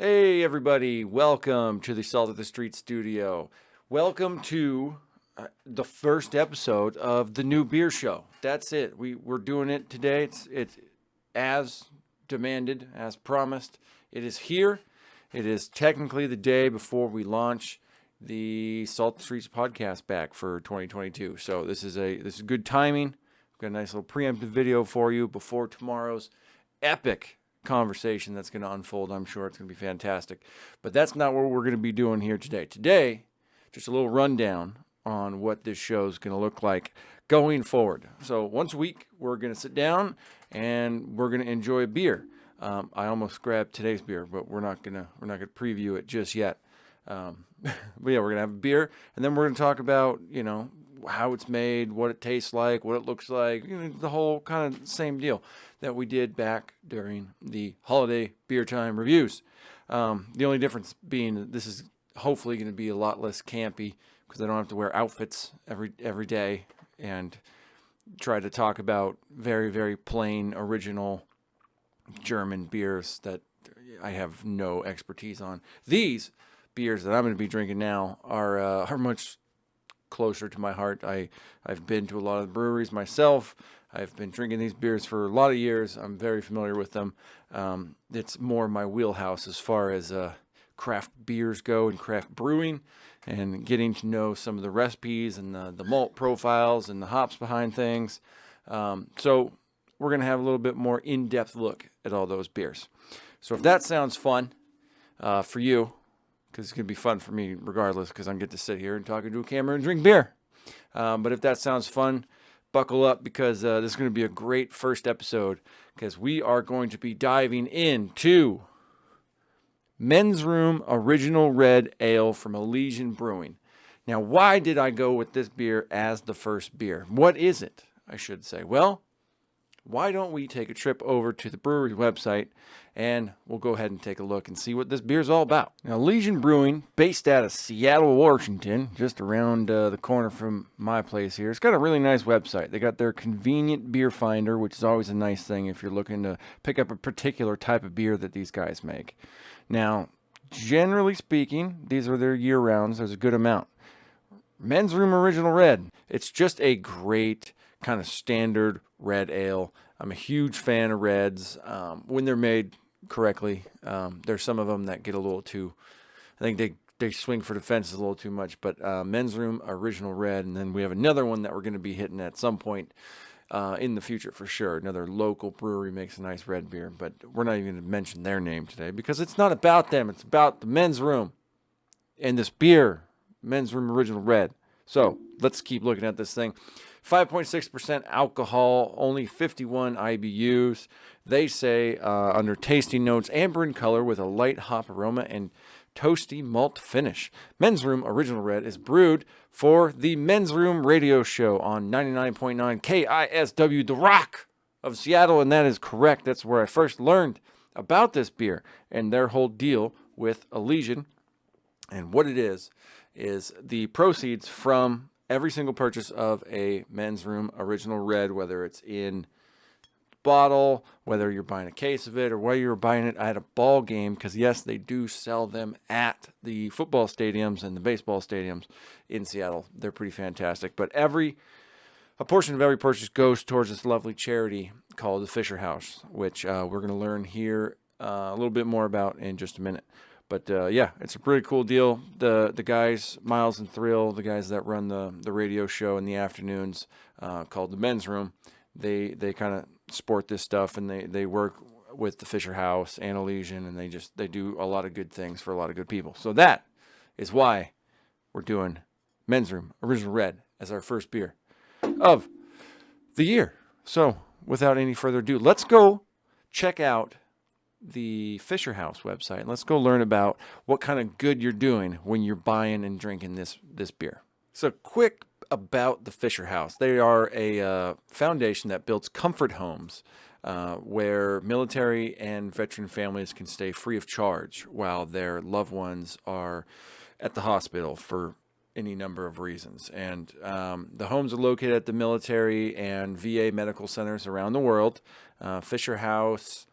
Hey everybody, welcome to the Salt of the Street studio. Welcome to the first episode of the new beer show. That's it. We're doing it today. It's as demanded, as promised. It is here. It is technically the day before we launch the Salt of the Streets podcast back for 2022. So this is good timing. We've got a nice little preemptive video for you before tomorrow's epic conversation that's going to unfold. I'm sure it's going to be fantastic. But that's not what we're going to be doing here today. Today, just a little rundown on what this show is going to look like going forward. So once a week, we're going to sit down and we're going to enjoy a beer. I almost grabbed today's beer, but we're not gonna preview it just yet. But yeah, we're gonna have a beer, and then we're gonna talk about how it's made, what it tastes like, what it looks like, the whole kind of same deal that we did back during the holiday beer time reviews. The only difference being that this is hopefully going to be a lot less campy because I don't have to wear outfits every day and try to talk about very, very plain, original German beers that I have no expertise on. These beers that I'm going to be drinking now are much closer to my heart. I've been to a lot of the breweries myself. I've been drinking these beers for a lot of years. I'm very familiar with them. It's more my wheelhouse as far as craft beers go and craft brewing and getting to know some of the recipes and the malt profiles and the hops behind things. So we're going to have a little bit more in-depth look at all those beers. So if that sounds fun for you, because it's going to be fun for me regardless, because I'm going to get to sit here and talk into a camera and drink beer. But if that sounds fun, buckle up, because this is going to be a great first episode, because we are going to be diving into Men's Room Original Red Ale from Elysian Brewing. Now, why did I go with this beer as the first beer? What is it, I should say? Well, why don't we take a trip over to the brewery website and we'll go ahead and take a look and see what this beer is all about. Now, Elysian Brewing, based out of Seattle, Washington, just around the corner from my place here. It's got a really nice website. They got their convenient beer finder, which is always a nice thing if you're looking to pick up a particular type of beer that these guys make. Now, generally speaking, these are their year-rounds. There's a good amount. Men's Room Original Red. It's just a great kind of standard red ale. I'm a huge fan of reds when they're made correctly. There's some of them that get a little too, I think they swing for the fences a little too much, but Men's Room Original Red, and then we have another one that we're going to be hitting at some point in the future for sure. Another local brewery makes a nice red beer, but we're not even going to mention their name today because it's not about them. It's about the Men's Room and this beer, Men's Room Original Red. So let's keep looking at this thing. 5.6% alcohol, only 51 IBUs. They say under tasting notes, amber in color with a light hop aroma and toasty malt finish. Men's Room Original Red is brewed for the Men's Room radio show on 99.9 KISW, The Rock of Seattle, and that is correct. That's where I first learned about this beer and their whole deal with Elysian. And what it is the proceeds from every single purchase of a Men's Room Original Red, whether it's in bottle, whether you're buying a case of it, or whether you're buying it at a ball game, because yes, they do sell them at the football stadiums and the baseball stadiums in Seattle. They're pretty fantastic. But a portion of every purchase goes towards this lovely charity called the Fisher House, which we're going to learn here a little bit more about in just a minute. But yeah, it's a pretty cool deal. The guys, Miles and Thrill, the guys that run the radio show in the afternoons called the Men's Room, they kind of sport this stuff, and they work with the Fisher House and Elysian, and they do a lot of good things for a lot of good people. So that is why we're doing Men's Room Original Red as our first beer of the year. So without any further ado, let's go check out the Fisher House website. Let's go learn about what kind of good you're doing when you're buying and drinking this beer. So quick about the Fisher House. They are a foundation that builds comfort homes where military and veteran families can stay free of charge while their loved ones are at the hospital for any number of reasons. And the homes are located at the military and VA medical centers around the world. Fisher House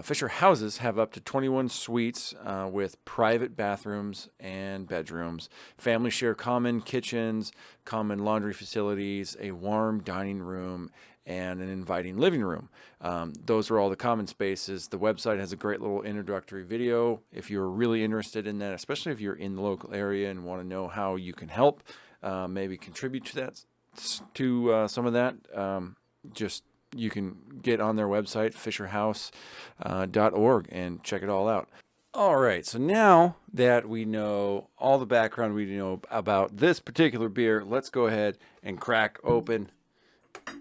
Fisher houses have up to 21 suites with private bathrooms and bedrooms. Families share common kitchens, common laundry facilities, a warm dining room, and an inviting living room. Those are all the common spaces. The website has a great little introductory video if you're really interested in that, especially if you're in the local area and want to know how you can help, maybe contribute to that, to some of that. Just you can get on their website, fisherhouse.org, and check it all out. All right, so now that we know all the background we know about this particular beer, let's go ahead and crack open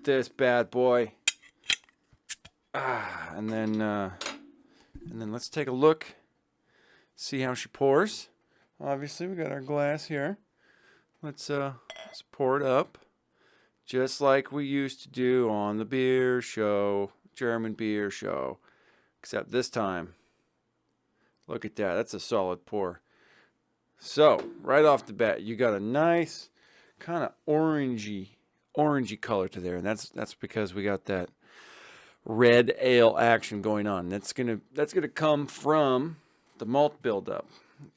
this bad boy. And then let's take a look, see how she pours. Obviously, we got our glass here. Let's pour it up, just like we used to do on the beer show, German beer show. Except this time, look at that. That's a solid pour. So, right off the bat, you got a nice kind of orangey color to there, and that's because we got that red ale action going on. That's gonna come from the malt buildup,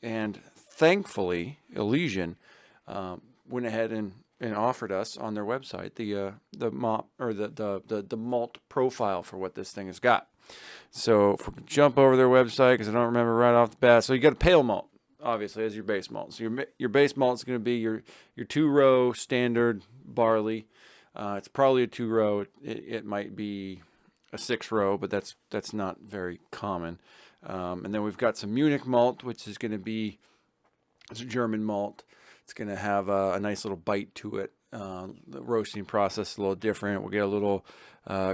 and thankfully, Elysian went ahead and offered us on their website the malt profile for what this thing has got. So if we can jump over their website, because I don't remember right off the bat. So you got a pale malt, obviously, as your base malt. So your base malt is going to be your 2-row standard barley. It's probably a 2-row. It might be a 6-row, but that's not very common. And then we've got some Munich malt, which is going to be, it's a German malt. It's going to have a nice little bite to it. The roasting process is a little different. We'll get a little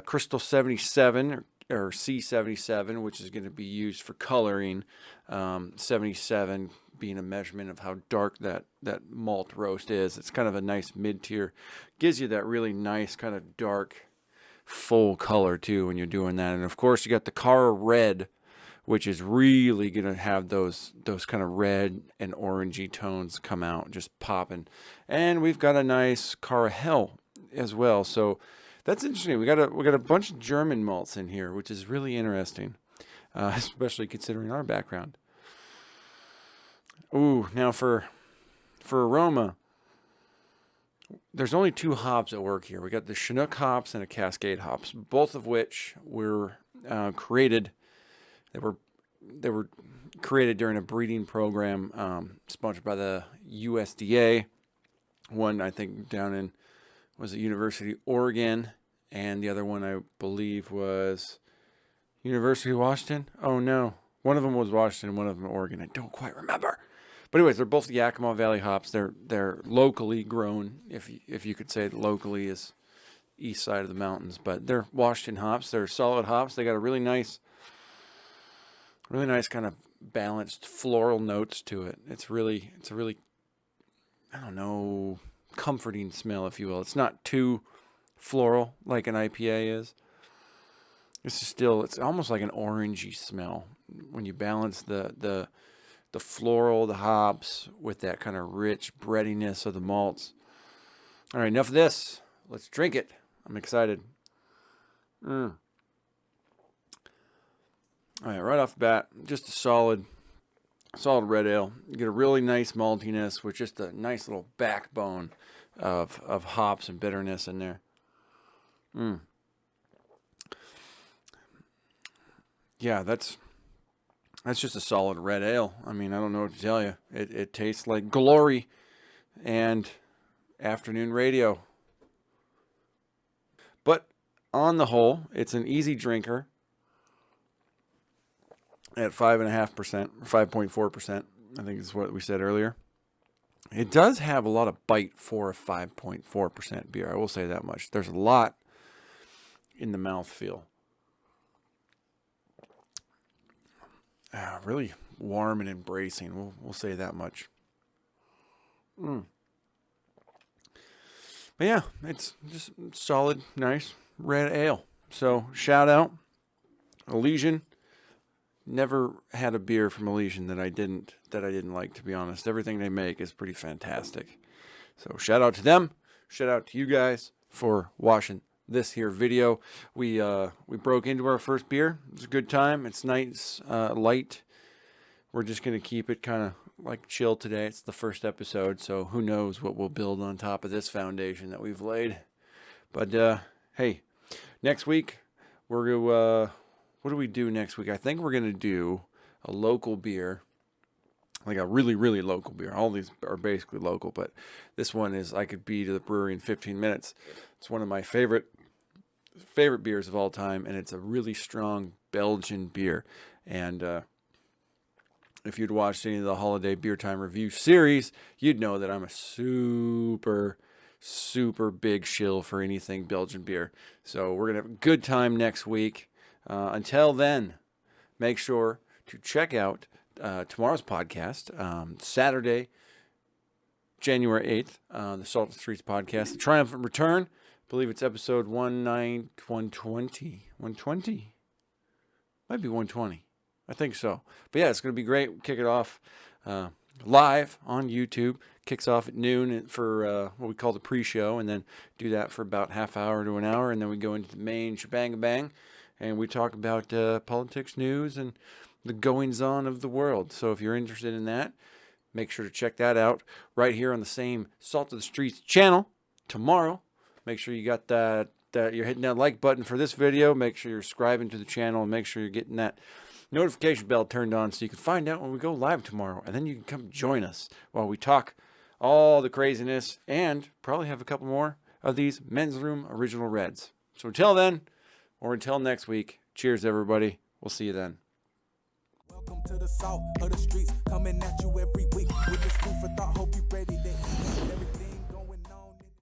Crystal 77 or C77, which is going to be used for coloring. 77 being a measurement of how dark that malt roast is. It's kind of a nice mid-tier. Gives you that really nice kind of dark, full color too when you're doing that. And of course, you got the Cara Red, which is really going to have those kind of red and orangey tones come out, just popping. And we've got a nice Cara Hell as well. So that's interesting. We got a bunch of German malts in here, which is really interesting, especially considering our background. Ooh, now for aroma, there's only 2 hops at work here. We got the Chinook hops and a Cascade hops, both of which were created. They were created during a breeding program sponsored by the USDA. One, I think, down in, was it University of Oregon, and the other one, I believe, was University of Washington. Oh no, one of them was Washington, one of them Oregon. I don't quite remember. But anyways, they're both Yakima Valley hops. They're locally grown, if you could say locally is east side of the mountains, but they're Washington hops. They're solid hops. They got a really nice kind of balanced floral notes to it. It's a really, I don't know, comforting smell, if you will. It's not too floral like an IPA is. It's almost like an orangey smell when you balance the floral, the hops with that kind of rich breadiness of the malts. All right, enough of this. Let's drink it. I'm excited. All right, right off the bat, just a solid red ale. You get a really nice maltiness with just a nice little backbone of hops and bitterness in there. Yeah, that's just a solid red ale. I mean, I don't know what to tell you. It tastes like glory and afternoon radio. But on the whole, it's an easy drinker. At 5.5%, 5.4%, I think is what we said earlier. It does have a lot of bite for a 5.4% beer. I will say that much. There's a lot in the mouthfeel. Really warm and embracing. We'll say that much. But yeah, it's just solid, nice red ale. So shout out Elysian. Never had a beer from Elysian that I didn't like, to be honest. Everything they make is pretty fantastic. So shout out to them. Shout out to you guys for washing this here video. We broke into our first beer. It was a good time. It's nice, light. We're just going to keep it kind of like chill today. It's the first episode, so who knows what we'll build on top of this foundation that we've laid. But hey, next week we're going to what do we do next week? I think we're going to do a local beer, like a really, really local beer. All these are basically local, but this one is I could be to the brewery in 15 minutes. It's one of my favorite beers of all time, and it's a really strong Belgian beer. And if you'd watched any of the Holiday Beer Time Review series, you'd know that I'm a super big shill for anything Belgian beer. So we're going to have a good time next week. Until then, make sure to check out tomorrow's podcast, Saturday, January 8th, the Salt of the Streets podcast, The Triumphant Return. I believe it's episode 120. Might be 120. I think so. But yeah, it's going to be great. We'll kick it off live on YouTube. Kicks off at noon for what we call the pre-show, and then do that for about half hour to an hour, and then we go into the main shebang-a-bang, and we talk about politics, news, and the goings-on of the world. So if you're interested in that, make sure to check that out right here on the same Salt of the Streets channel tomorrow. Make sure you got that you're hitting that like button for this video. Make sure you're subscribing to the channel, and make sure you're getting that notification bell turned on so you can find out when we go live tomorrow, and then you can come join us while we talk all the craziness and probably have a couple more of these Men's Room Original Reds. So until then, or until next week, cheers everybody. We'll see you then. Welcome to the Salt of the Streets, coming at you every week with this food for thought. Hope you